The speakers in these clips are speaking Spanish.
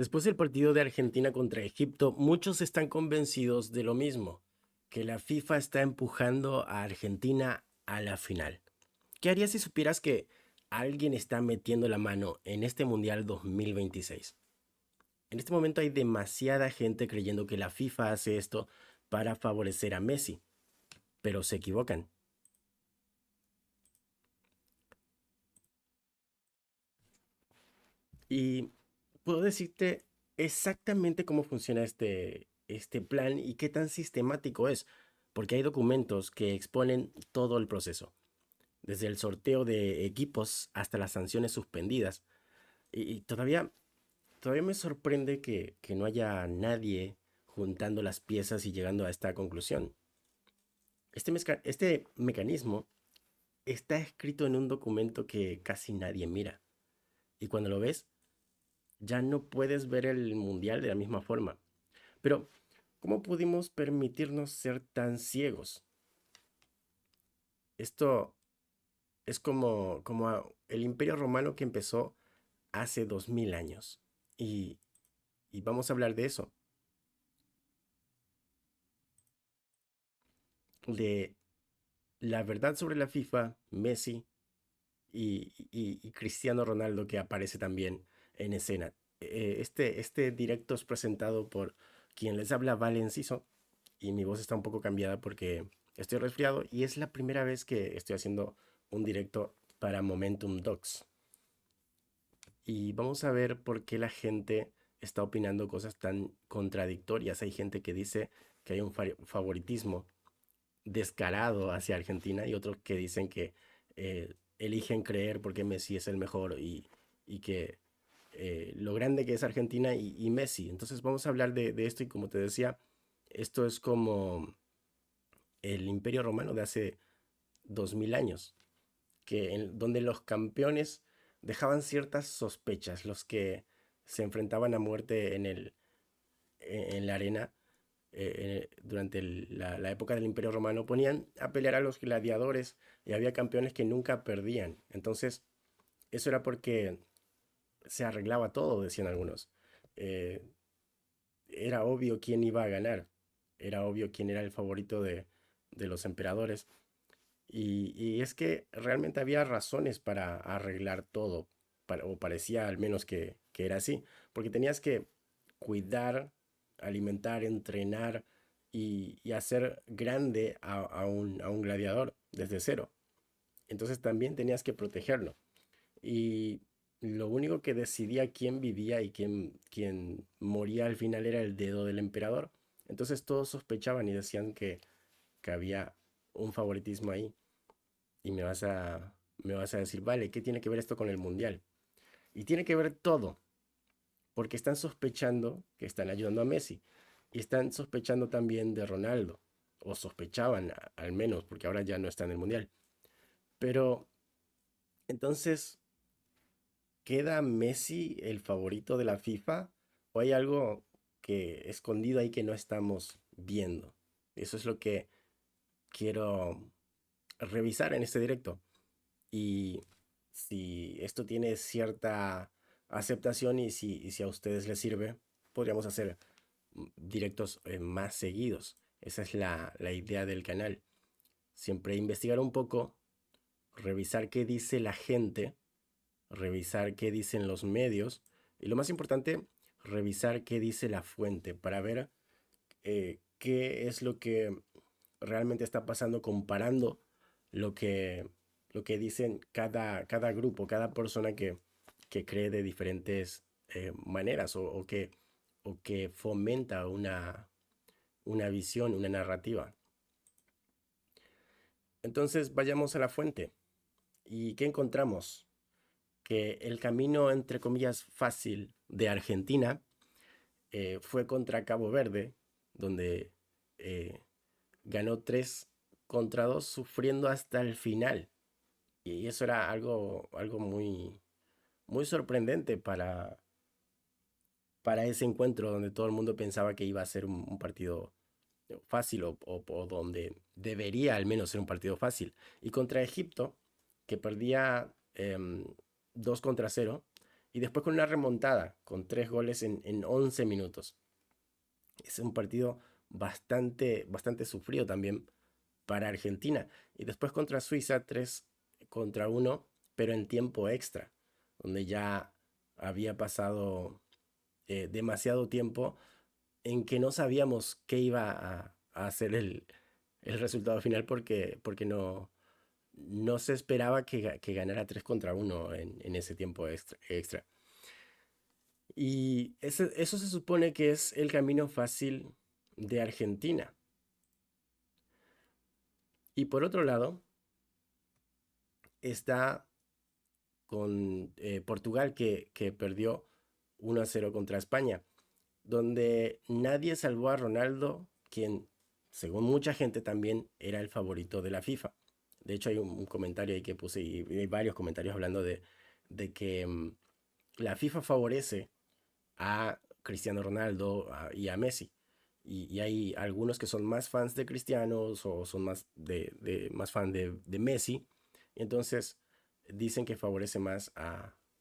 Después del partido de Argentina contra Egipto, muchos están convencidos de lo mismo, que la FIFA está empujando a Argentina a la final. ¿Qué harías si supieras que alguien está metiendo la mano en este Mundial 2026? En este momento hay demasiada gente creyendo que la FIFA hace esto para favorecer a Messi, pero se equivocan. Y puedo decirte exactamente cómo funciona este plan y qué tan sistemático es, porque hay documentos que exponen todo el proceso, desde el sorteo de equipos hasta las sanciones suspendidas. Y todavía me sorprende que no haya nadie juntando las piezas y llegando a esta conclusión. Este mecanismo está escrito en un documento que casi nadie mira. Y cuando lo ves, ya no puedes ver el mundial de la misma forma. Pero, ¿cómo pudimos permitirnos ser tan ciegos? Esto es como el Imperio Romano que empezó hace 2000 años. Y, y vamos a hablar de eso, de la verdad sobre la FIFA, Messi y Cristiano Ronaldo que aparece también en escena. Este directo es presentado por quien les habla, Vale Enciso, y mi voz está un poco cambiada porque estoy resfriado y es la primera vez que estoy haciendo un directo para Momentum Docs. Y vamos a ver por qué la gente está opinando cosas tan contradictorias. Hay gente que dice que hay un favoritismo descarado hacia Argentina y otros que dicen que eligen creer porque Messi es el mejor y que lo grande que es Argentina y Messi. Entonces vamos a hablar de esto y como te decía, esto es como el Imperio Romano de hace 2000 años, donde los campeones dejaban ciertas sospechas, los que se enfrentaban a muerte en la arena durante la época del Imperio Romano, ponían a pelear a los gladiadores y había campeones que nunca perdían. Entonces, eso era porque se arreglaba todo, decían algunos. Eh, Era obvio quién iba a ganar, era obvio quién era el favorito de los emperadores. Y es que realmente había razones para arreglar todo, o parecía al menos que era así, porque tenías que cuidar, alimentar, entrenar y hacer grande a un gladiador desde cero. Entonces también tenías que protegerlo. Y lo único que decidía quién vivía y quién moría al final era el dedo del emperador. Entonces todos sospechaban y decían que había un favoritismo ahí. Y me vas a decir, vale, ¿qué tiene que ver esto con el mundial? Y tiene que ver todo, porque están sospechando que están ayudando a Messi. Y están sospechando también de Ronaldo, o sospechaban al menos, porque ahora ya no está en el mundial. Pero entonces, ¿queda Messi el favorito de la FIFA? ¿O hay algo que escondido ahí que no estamos viendo? Eso es lo que quiero revisar en este directo. Y si esto tiene cierta aceptación y si a ustedes les sirve, podríamos hacer directos más seguidos. Esa es la idea del canal. Siempre investigar un poco, revisar qué dice la gente, revisar qué dicen los medios y lo más importante, revisar qué dice la fuente para ver qué es lo que realmente está pasando comparando lo que, lo que dicen cada grupo, cada persona que cree de diferentes maneras o que fomenta una visión, una narrativa. Entonces vayamos a la fuente. ¿Y qué encontramos? Que el camino, entre comillas, fácil de Argentina fue contra Cabo Verde, donde eh, ganó 3-2 sufriendo hasta el final. Y eso era algo muy, muy sorprendente para ese encuentro donde todo el mundo pensaba que iba a ser un partido fácil o donde debería al menos ser un partido fácil. Y contra Egipto, que perdía 2-0, y después con una remontada, con 3 goles en 11 minutos. Es un partido bastante sufrido también para Argentina. Y después contra Suiza, 3-1, pero en tiempo extra, donde ya había pasado demasiado tiempo en que no sabíamos qué iba a hacer el resultado final porque no se esperaba que ganara 3-1 en ese tiempo extra. Y eso se supone que es el camino fácil de Argentina. Y por otro lado, está con Portugal que perdió 1-0 contra España, donde nadie salvó a Ronaldo, quien, según mucha gente, también era el favorito de la FIFA. De hecho, hay un comentario ahí que puse y hay varios comentarios hablando de que la FIFA favorece a Cristiano Ronaldo y a Messi. Y hay algunos que son más fans de Cristiano o son más fan de Messi. Y entonces dicen que favorece más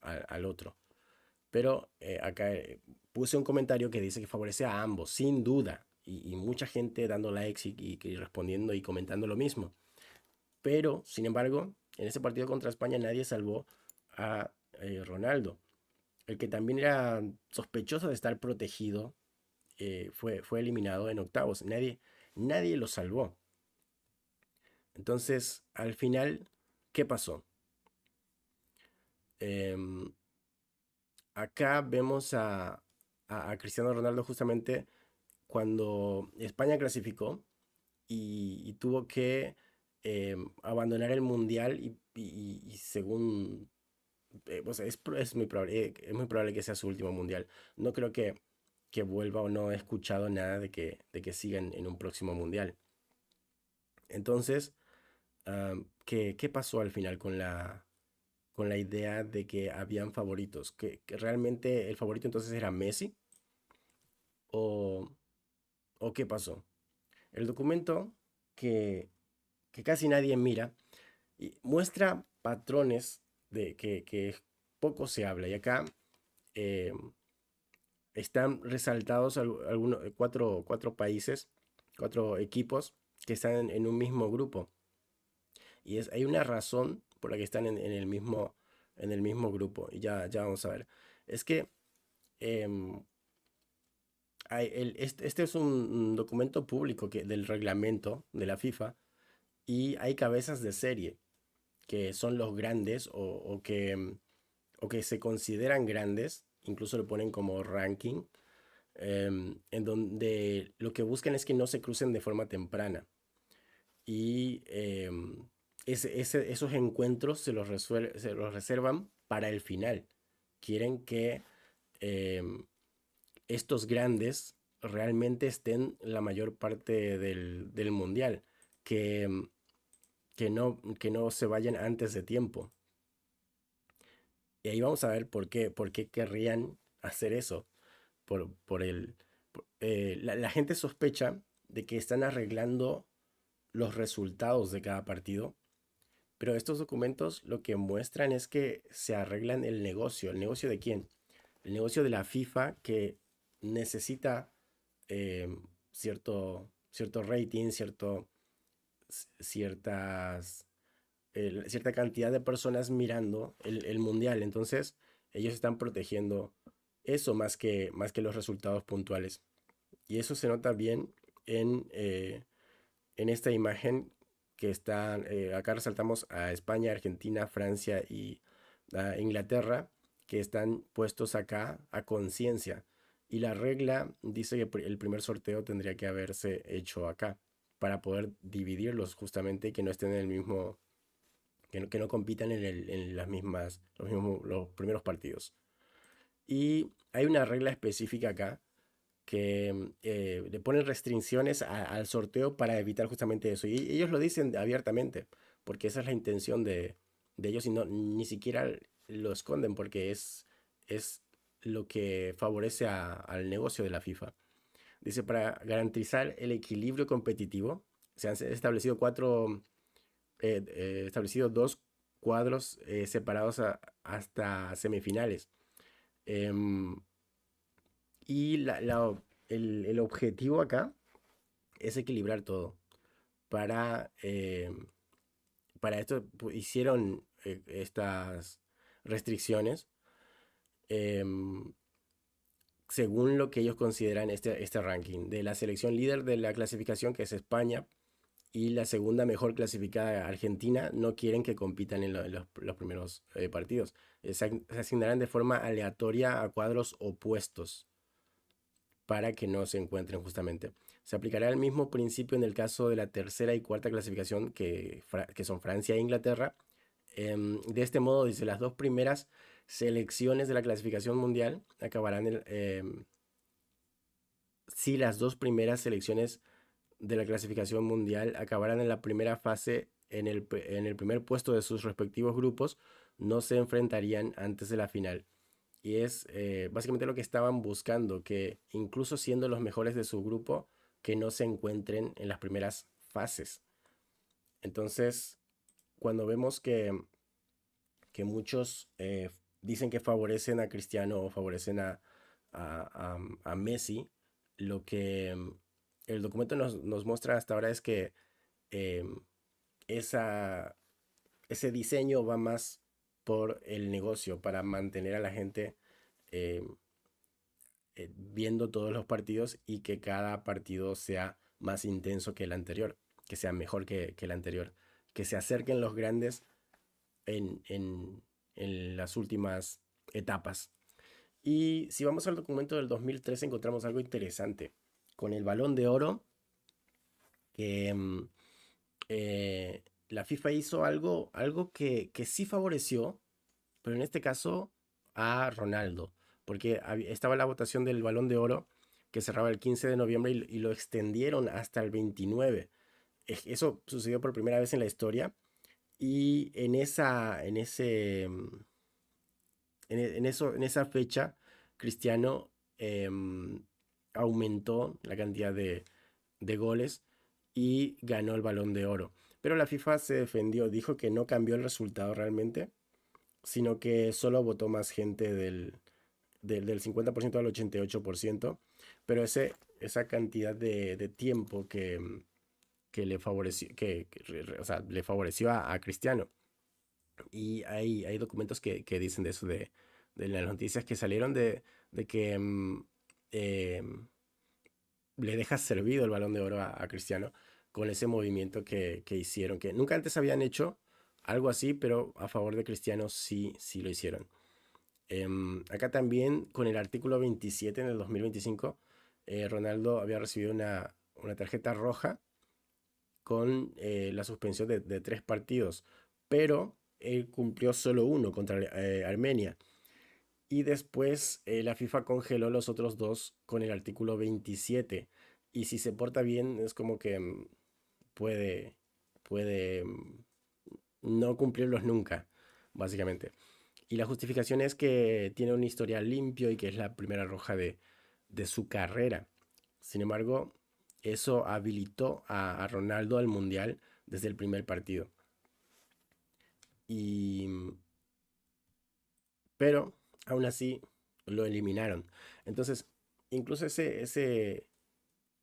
al otro. Pero acá puse un comentario que dice que favorece a ambos, sin duda. Y mucha gente dando likes y respondiendo y comentando lo mismo. Pero, sin embargo, en ese partido contra España nadie salvó a Ronaldo. El que también era sospechoso de estar protegido fue eliminado en octavos. Nadie lo salvó. Entonces, al final, ¿qué pasó? Em, Acá vemos a Cristiano Ronaldo justamente cuando España clasificó y tuvo que abandonar el mundial y según pues es muy probable que sea su último mundial. No creo que vuelva o no he escuchado nada de que siga en un próximo mundial. Entonces, ¿qué pasó al final con la idea de que habían favoritos? ¿Que realmente el favorito entonces era Messi? ¿O, o qué pasó? El documento que casi nadie mira y muestra patrones de que poco se habla. Y acá eh, están resaltados algunos, cuatro países, 4 equipos que están en un mismo grupo. Y hay una razón por la que están en el mismo grupo. Y ya vamos a ver. Es que em, este es un documento público del reglamento de la FIFA y hay cabezas de serie que son los grandes o que se consideran grandes, incluso lo ponen como ranking, en donde lo que buscan es que no se crucen de forma temprana. Y esos encuentros se los reservan para el final. Quieren que em, estos grandes realmente estén la mayor parte del mundial, que, que no se vayan antes de tiempo. Y ahí vamos a ver por qué querrían hacer eso. La gente sospecha de que están arreglando los resultados de cada partido, pero estos documentos lo que muestran es que se arreglan el negocio. ¿El negocio de quién? El negocio de la FIFA, que necesita cierto rating, ciertas cierta cantidad de personas mirando el mundial. Entonces, ellos están protegiendo eso más que los resultados puntuales. Y eso se nota bien en esta imagen que está, acá resaltamos a España, Argentina, Francia y a Inglaterra, que están puestos acá a conciencia. Y la regla dice que el primer sorteo tendría que haberse hecho acá para poder dividirlos justamente y que no estén en el mismo, que no compitan en los primeros partidos. Y hay una regla específica acá que le ponen restricciones al sorteo para evitar justamente eso. Y ellos lo dicen abiertamente, porque esa es la intención de ellos y ni siquiera lo esconden porque es lo que favorece al negocio de la FIFA. Dice, para garantizar el equilibrio competitivo, se han establecido 2 cuadros separados hasta semifinales. Em, y el objetivo acá es equilibrar todo. Para, para esto hicieron estas restricciones em, según lo que ellos consideran este ranking de la selección líder de la clasificación, que es España, y la segunda mejor clasificada Argentina, no quieren que compitan en los primeros partidos. Se asignarán de forma aleatoria a cuadros opuestos para que no se encuentren justamente. Se aplicará el mismo principio en el caso de la tercera y cuarta clasificación que son Francia e Inglaterra. De este modo, dice, las dos primeras selecciones de la clasificación mundial acabarán si las dos primeras selecciones de la clasificación mundial acabarán en la primera fase en el primer puesto de sus respectivos grupos, no se enfrentarían antes de la final. Y es básicamente lo que estaban buscando, que incluso siendo los mejores de su grupo, que no se encuentren en las primeras fases. Entonces, cuando vemos que muchos dicen que favorecen a Cristiano o favorecen a Messi, lo que el documento nos muestra hasta ahora es que eh, esa, ese diseño va más por el negocio, para mantener a la gente eh, viendo todos los partidos y que cada partido sea más intenso que el anterior, que sea mejor que el anterior, que se acerquen los grandes en, en, en las últimas etapas. Y si vamos al documento del 2013 encontramos algo interesante. Con el Balón de Oro, que la FIFA hizo algo que sí favoreció, pero en este caso a Ronaldo, porque estaba la votación del Balón de Oro que cerraba el 15 de noviembre y lo extendieron hasta el 29. Eso sucedió por primera vez en la historia y en esa fecha Cristiano aumentó la cantidad de goles y ganó el Balón de Oro. Pero la FIFA se defendió, dijo que no cambió el resultado realmente, sino que solo votó más gente del 50% al 88%, pero esa cantidad de tiempo que le favoreció, o sea, le favoreció a Cristiano. Y hay documentos que dicen de eso, de las noticias que salieron de que eh, le deja servido el Balón de Oro a Cristiano con ese movimiento que hicieron, que nunca antes habían hecho algo así, pero a favor de Cristiano sí, sí lo hicieron. Acá también con el artículo 27 en el 2025, Ronaldo había recibido una tarjeta roja con la suspensión de 3 partidos, pero él cumplió solo uno contra Armenia. Y después la FIFA congeló los otros dos con el artículo 27. Y si se porta bien, es como que puede no cumplirlos nunca, básicamente. Y la justificación es que tiene un historial limpio y que es la primera roja de su carrera. Sin embargo, eso habilitó a Ronaldo al Mundial desde el primer partido. Y, pero aún así lo eliminaron. Entonces, incluso ese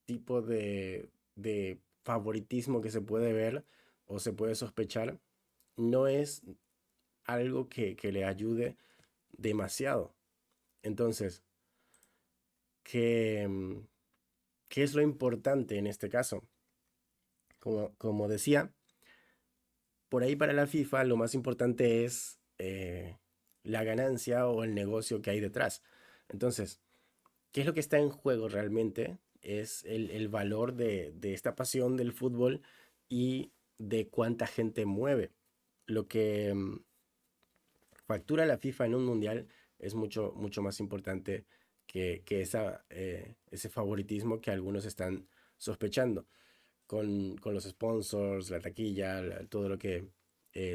tipo de favoritismo que se puede ver o se puede sospechar no es algo que le ayude demasiado. Entonces, ¿qué, qué es lo importante en este caso? Como decía, por ahí para la FIFA lo más importante es la ganancia o el negocio que hay detrás. Entonces, ¿qué es lo que está en juego realmente? Es el valor de esta pasión del fútbol y de cuánta gente mueve. Lo que factura la FIFA en un mundial es mucho, mucho más importante que ese favoritismo que algunos están sospechando. Con los sponsors, la taquilla, todo lo que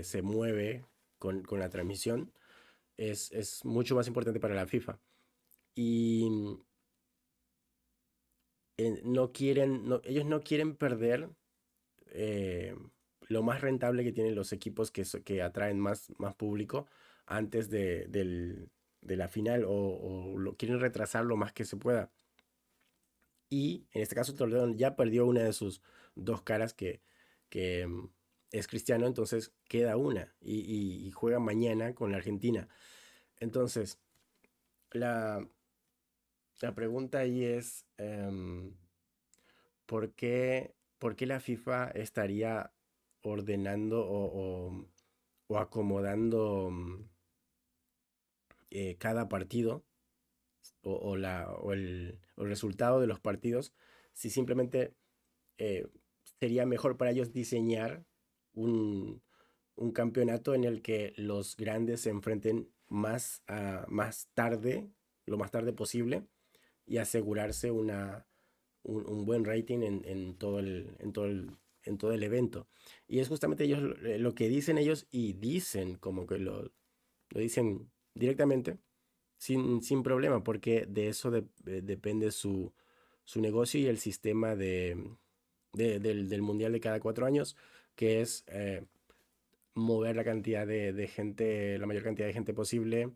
se mueve con la transmisión, es mucho más importante para la FIFA. Y ellos no quieren perder eh, lo más rentable que tienen los equipos que atraen más público antes de la final o lo quieren retrasar lo más que se pueda. Y en este caso Toledo ya perdió una de sus dos caras que es Cristiano, entonces queda una y juega mañana con la Argentina. Entonces, la, la pregunta ahí es, por qué la FIFA estaría ordenando o acomodando cada partido o el resultado de los partidos si simplemente eh, sería mejor para ellos diseñar un, un campeonato en el que los grandes se enfrenten más tarde, lo más tarde posible, y asegurarse un buen rating en todo el evento. Y es justamente ellos lo que dicen ellos y dicen como que lo dicen directamente sin problema, porque de eso depende su negocio y el sistema del mundial de cada 4 años, que es mover la cantidad de gente, la mayor cantidad de gente posible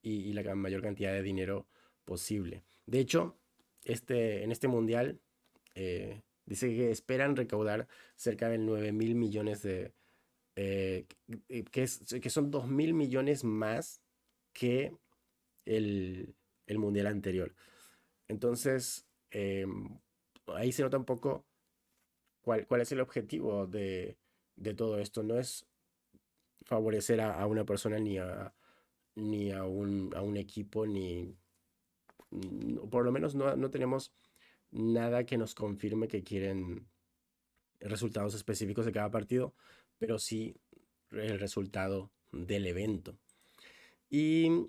y la mayor cantidad de dinero posible. De hecho, en este mundial dice que esperan recaudar cerca de 9.000 millones eh, que son 2.000 millones más que el mundial anterior. Entonces, ahí se nota un poco cuál es el objetivo de todo esto. No es favorecer a una persona ni a un equipo, por lo menos no tenemos nada que nos confirme que quieren resultados específicos de cada partido, pero sí el resultado del evento. Y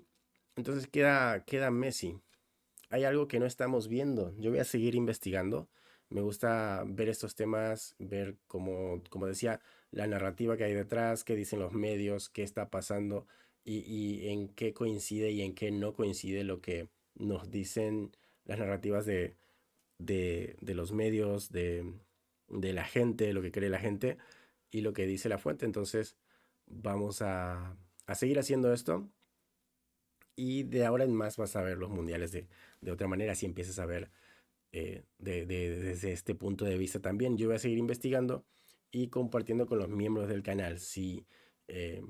entonces queda Messi. Hay algo que no estamos viendo. Yo voy a seguir investigando. Me gusta ver estos temas, ver, como decía, la narrativa que hay detrás, qué dicen los medios, qué está pasando y en qué coincide y en qué no coincide lo que nos dicen las narrativas de los medios, de la gente, lo que cree la gente y lo que dice la fuente. Entonces, vamos a seguir haciendo esto y de ahora en más vas a ver los mundiales de otra manera, si empiezas a ver desde este punto de vista también. Yo voy a seguir investigando y compartiendo con los miembros del canal. Si eh,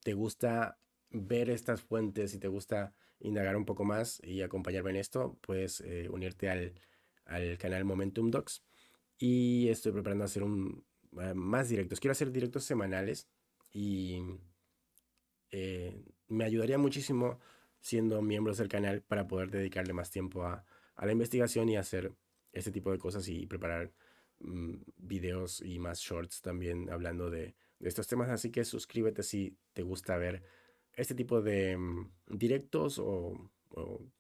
te gusta ver estas fuentes, si te gusta indagar un poco más y acompañarme en esto, puedes unirte al canal Momentum Docs. Y estoy preparando hacer más directos. Quiero hacer directos semanales y me ayudaría muchísimo siendo miembros del canal para poder dedicarle más tiempo a la investigación y hacer este tipo de cosas y preparar videos y más shorts también hablando de estos temas. Así que suscríbete si te gusta ver este tipo de directos o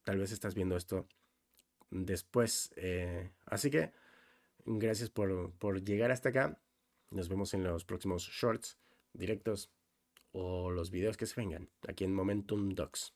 tal vez estás viendo esto después. Así que gracias por llegar hasta acá. Nos vemos en los próximos shorts, directos o los videos que se vengan aquí en Momentum Docs.